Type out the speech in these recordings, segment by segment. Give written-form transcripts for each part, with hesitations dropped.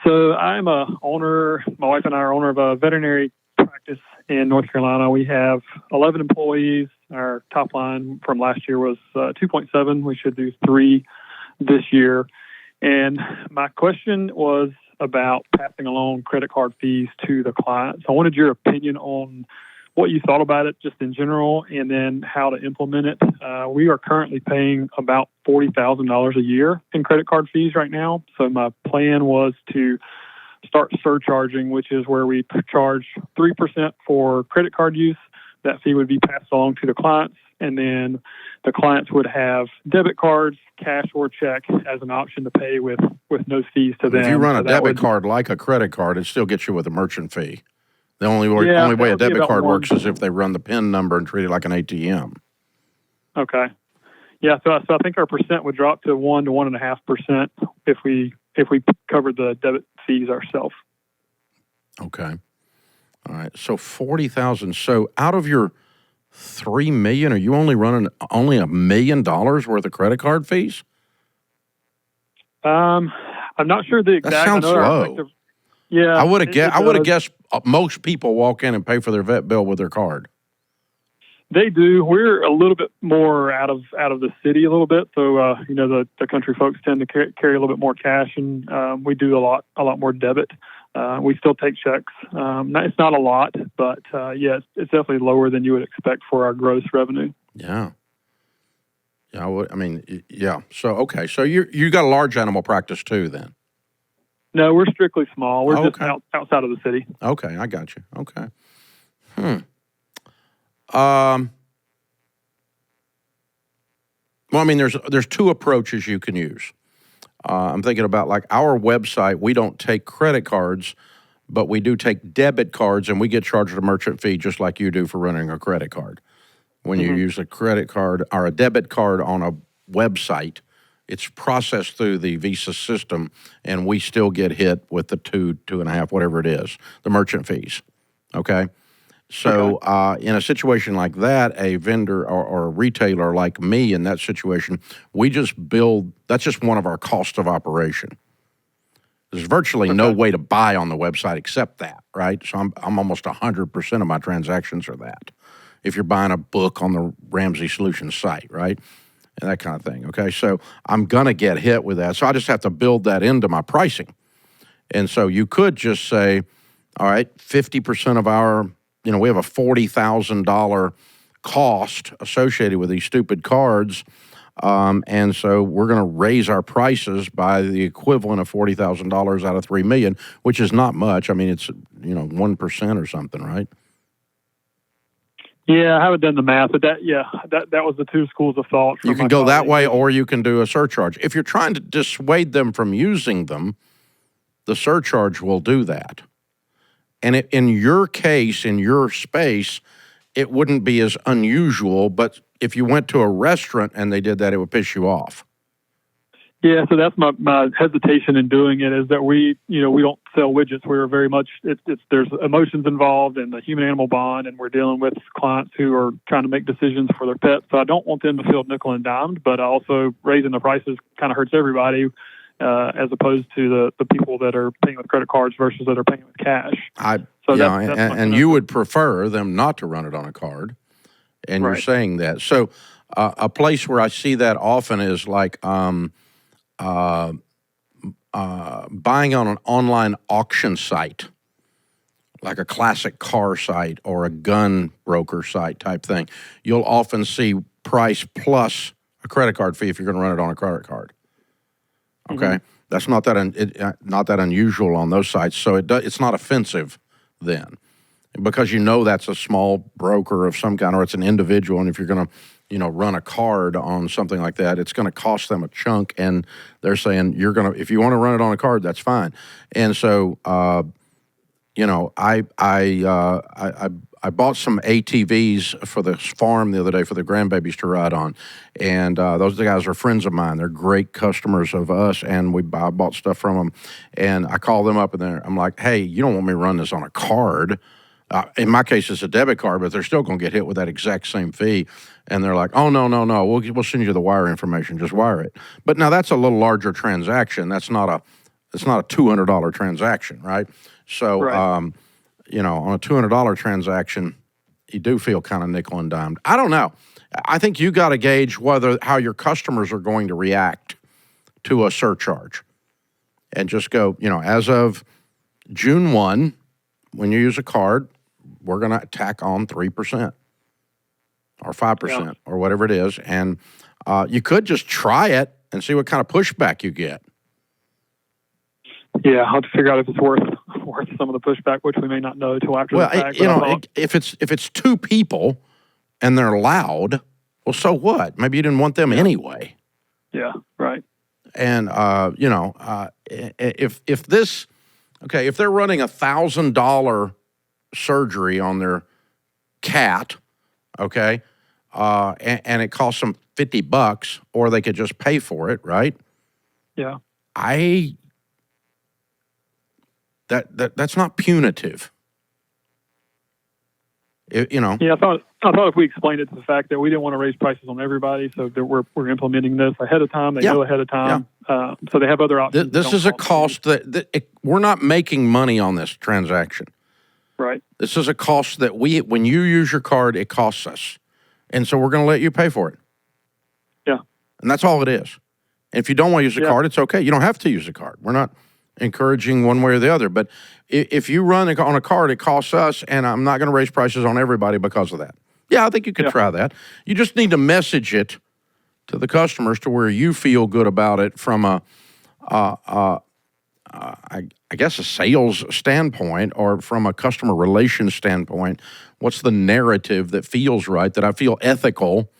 So I'm a owner. My wife and I are owner of a veterinary practice in North Carolina. We have 11 employees. Our top line from last year was 2.7. We should do 3 this year. And my question was about passing along credit card fees to the clients. I wanted your opinion on what you thought about it just in general, and then how to implement it. We are currently paying about $40,000 a year in credit card fees right now. So my plan was to start surcharging, which is where we charge 3% for credit card use. That fee would be passed along to the clients, and then the clients would have debit cards, cash or check as an option to pay with no fees to them. If you run a debit card like a credit card, it still gets you with a merchant fee. The only way a debit card works is if they run the PIN number and treat it like an ATM. Okay. Yeah, so I think our percent would drop to 1 to 1.5% if we covered the debit fees ourselves. Okay. All right. So 40,000. So out of your $3 million, are you only running $1 million worth of credit card fees? I'm not sure the exact. That sounds low. Yeah, I would have guessed most people walk in and pay for their vet bill with their card. They do. We're a little bit more out of the city a little bit, so the country folks tend to carry a little bit more cash, and we do a lot more debit. We still take checks. It's not a lot, but it's definitely lower than you would expect for our gross revenue. Yeah. Yeah. So okay. So you got a large animal practice too, then? No, we're strictly small. We're just outside of the city. Okay, I got you. Okay. Well, I mean, there's 2 approaches you can use. I'm thinking about like our website. We don't take credit cards, but we do take debit cards, and we get charged a merchant fee just like you do for running a credit card. When you use a credit card or a debit card on a website, it's processed through the Visa system, and we still get hit with the 2.5, whatever it is, the merchant fees. Okay? So in a situation like that, a vendor or a retailer like me in that situation, we just build, that's just one of our cost of operation. There's virtually no way to buy on the website except that, right? So I'm almost 100% of my transactions are that. If you're buying a book on the Ramsey Solutions site, right? And that kind of thing, okay? So I'm going to get hit with that. So I just have to build that into my pricing. And so you could just say, all right, 50% of our, we have a $40,000 cost associated with these stupid cards. And so we're going to raise our prices by the equivalent of $40,000 out of $3 million, which is not much. I mean, it's, 1% or something, right? Yeah, I haven't done the math, but that was the 2 schools of thought. You can go that way, or you can do a surcharge. If you're trying to dissuade them from using them, the surcharge will do that. And in your case, in your space, it wouldn't be as unusual, but if you went to a restaurant and they did that, it would piss you off. Yeah, so that's my hesitation in doing it, is that we don't sell widgets. We're very much, there's emotions involved and the human-animal bond, and we're dealing with clients who are trying to make decisions for their pets. So I don't want them to feel nickel and dimed, but also raising the prices kind of hurts everybody, as opposed to the people that are paying with credit cards versus that are paying with cash. And you would prefer them not to run it on a card, and you're saying that. So a place where I see that often is like buying on an online auction site, like a classic car site or a gun broker site type thing. You'll often see price plus a credit card fee if you're going to run it on a credit card. Okay, that's not that unusual on those sites, so it's not offensive then, because that's a small broker of some kind, or it's an individual, and if you're going to run a card on something like that, it's going to cost them a chunk, and they're saying if you want to run it on a card, that's fine. And so, I bought some ATVs for the farm the other day for the grandbabies to ride on, and those guys are friends of mine. They're great customers of us, and I bought stuff from them, and I called them up, and I'm like, hey, you don't want me to run this on a card. In my case, it's a debit card, but they're still going to get hit with that exact same fee. And they're like, oh, no, we'll send you the wire information. Just wire it. But now that's a little larger transaction. That's not it's not a $200 transaction, right? So, Right. you know, on a $200 transaction, you do feel kind of nickel and dimed. I don't know. I think you got to gauge how your customers are going to react to a surcharge, and just go, you know, as of June 1, when you use a card, we're going to tack on 3% or 5% or whatever it is. And you could just try it and see what kind of pushback you get. Yeah, I'll have to figure out if it's worth some of the pushback, which we may not know till after the fact. You know, if it's two people and they're loud, well, so what? Maybe you didn't want them anyway. Yeah, right. And you know, if they're running $1,000 surgery on their cat, okay, and it costs them $50, or they could just pay for it, right? Yeah. That's not punitive. You know. Yeah, I thought if we explained it to the fact that we didn't want to raise prices on everybody, so that we're implementing this ahead of time. They know ahead of time, so they have other options. This is a cost we're not making money on this transaction. Right. This is a cost that when you use your card, it costs us, and so we're going to let you pay for it. Yeah. And that's all it is. And if you don't want to use the card, it's okay. You don't have to use the card. We're not encouraging one way or the other. But if you run on a card, it costs us, and I'm not going to raise prices on everybody because of that. Yeah, I think you could try that. You just need to message it to the customers to where you feel good about it from I guess a sales standpoint, or from a customer relations standpoint. What's the narrative that feels right, that I feel ethical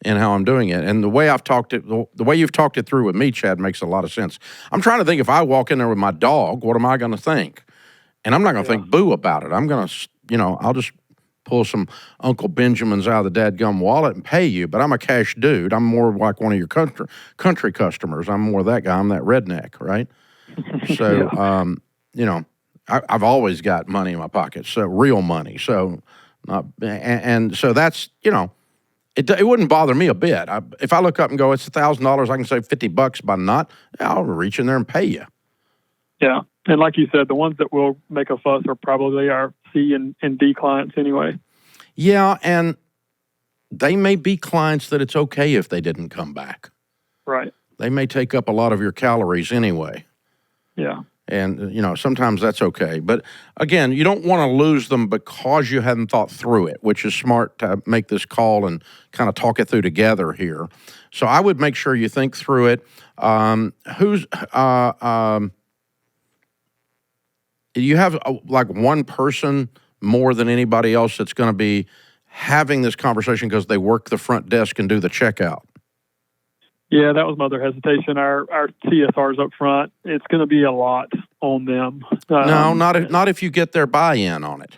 in how I'm doing it? And the way you've talked it through with me, Chad, makes a lot of sense. I'm trying to think, if I walk in there with my dog, what am I going to think? And I'm not going to think boo about it. I'm going to, you know, I'll just pull some Uncle Benjamin's out of the dadgum wallet and pay you. But I'm a cash dude. I'm more like one of your country customers. I'm more that guy. I'm that redneck, right? So, you know, I've always got money in my pocket, so real money. So, and so that's, you know, it wouldn't bother me a bit. If I look up and go, it's $1,000, I can save $50 by not. I'll reach in there and pay you. Yeah, and like you said, the ones that will make a fuss are probably our C and D clients anyway. Yeah, and they may be clients that it's okay if they didn't come back. Right. They may take up a lot of your calories anyway. Yeah. And, you know, sometimes that's okay. But, again, you don't want to lose them because you hadn't thought through it, which is smart to make this call and kind of talk it through together here. So I would make sure you think through it. You have, like, one person more than anybody else that's going to be having this conversation because they work the front desk and do the checkout. Yeah, that was my other hesitation. Our CSRs up front, it's going to be a lot on them. No, not if you get their buy-in on it.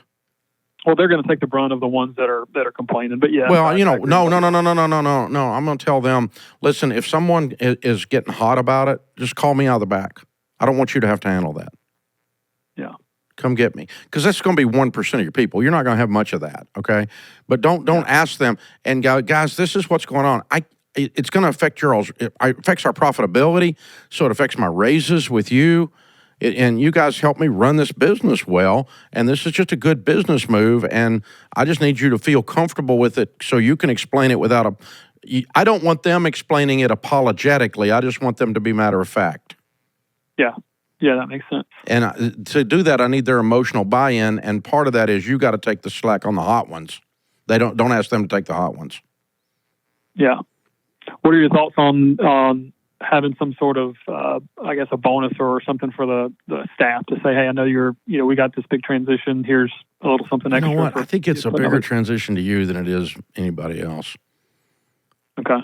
Well, they're going to take the brunt of the ones that are complaining. But yeah. Well, you know, no. I'm going to tell them, listen, if someone is getting hot about it, just call me out of the back. I don't want you to have to handle that. Yeah. Come get me, because that's going to be 1% of your people. You're not going to have much of that, okay? But don't ask them. And guys, this is what's going on. It's going to affect it affects our profitability, so it affects my raises with you. And you guys help me run this business well, and this is just a good business move, and I just need you to feel comfortable with it so you can explain it without I don't want them explaining it apologetically. I just want them to be matter of fact. Yeah. Yeah, that makes sense. And to do that, I need their emotional buy-in, and part of that is you got to take the slack on the hot ones. Don't ask them to take the hot ones. Yeah. What are your thoughts on having some sort of, I guess, a bonus or something for the staff to say, hey, I know we got this big transition. Here's a little something extra. You know what? I think it's a bigger transition to you than it is anybody else. Okay.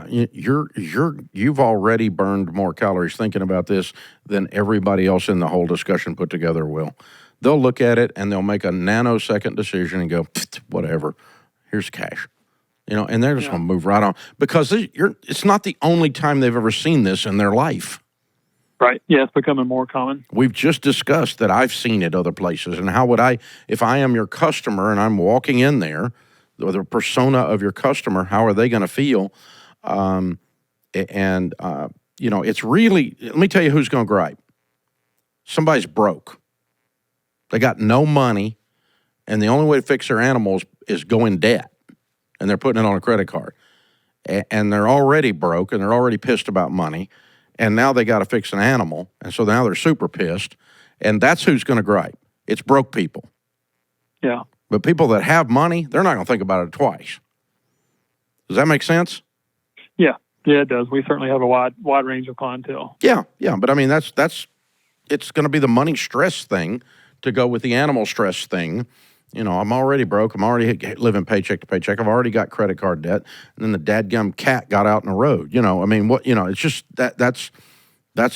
You've already burned more calories thinking about this than everybody else in the whole discussion put together will. They'll look at it and they'll make a nanosecond decision and go, whatever, here's cash. You know, and they're just going to move right on, because it's not the only time they've ever seen this in their life. Right. Yeah, it's becoming more common. We've just discussed that I've seen it other places. And how would if I am your customer and I'm walking in there, the persona of your customer, how are they going to feel? You know, it's really, let me tell you who's going to gripe. somebody's broke. They got no money, and the only way to fix their animals is go in debt, and they're putting it on a credit card. And they're already broke, and they're already pissed about money, and now they got to fix an animal, and so now they're super pissed, and that's who's going to gripe. It's broke people. Yeah. But people that have money, they're not going to think about it twice. Does that make sense? Yeah. Yeah, it does. We certainly have a wide range of clientele. Yeah. But I mean, that's it's going to be the money stress thing to go with the animal stress thing. You know, I'm already broke. I'm already living paycheck to paycheck. I've already got credit card debt. And then the dadgum cat got out in the road. You know, I mean, it's just that's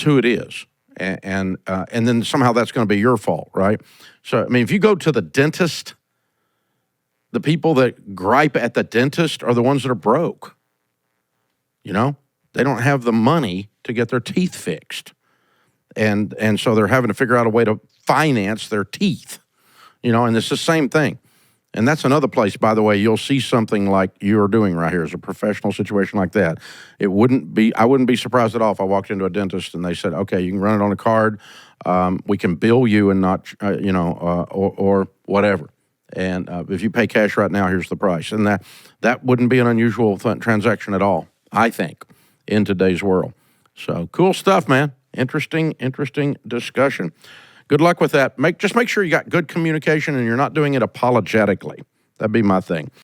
who it is. And then somehow that's going to be your fault, right? So, I mean, if you go to the dentist, the people that gripe at the dentist are the ones that are broke. You know, they don't have the money to get their teeth fixed. And so they're having to figure out a way to finance their teeth. You know, and it's the same thing. And that's another place, by the way, you'll see something like you're doing right here as a professional situation like that. I wouldn't be surprised at all if I walked into a dentist and they said, okay, you can run it on a card. We can bill you and not, or whatever. And if you pay cash right now, here's the price. And that wouldn't be an unusual transaction at all, I think, in today's world. So cool stuff, man. Interesting discussion. Good luck with that. Just make sure you got good communication and you're not doing it apologetically. That'd be my thing.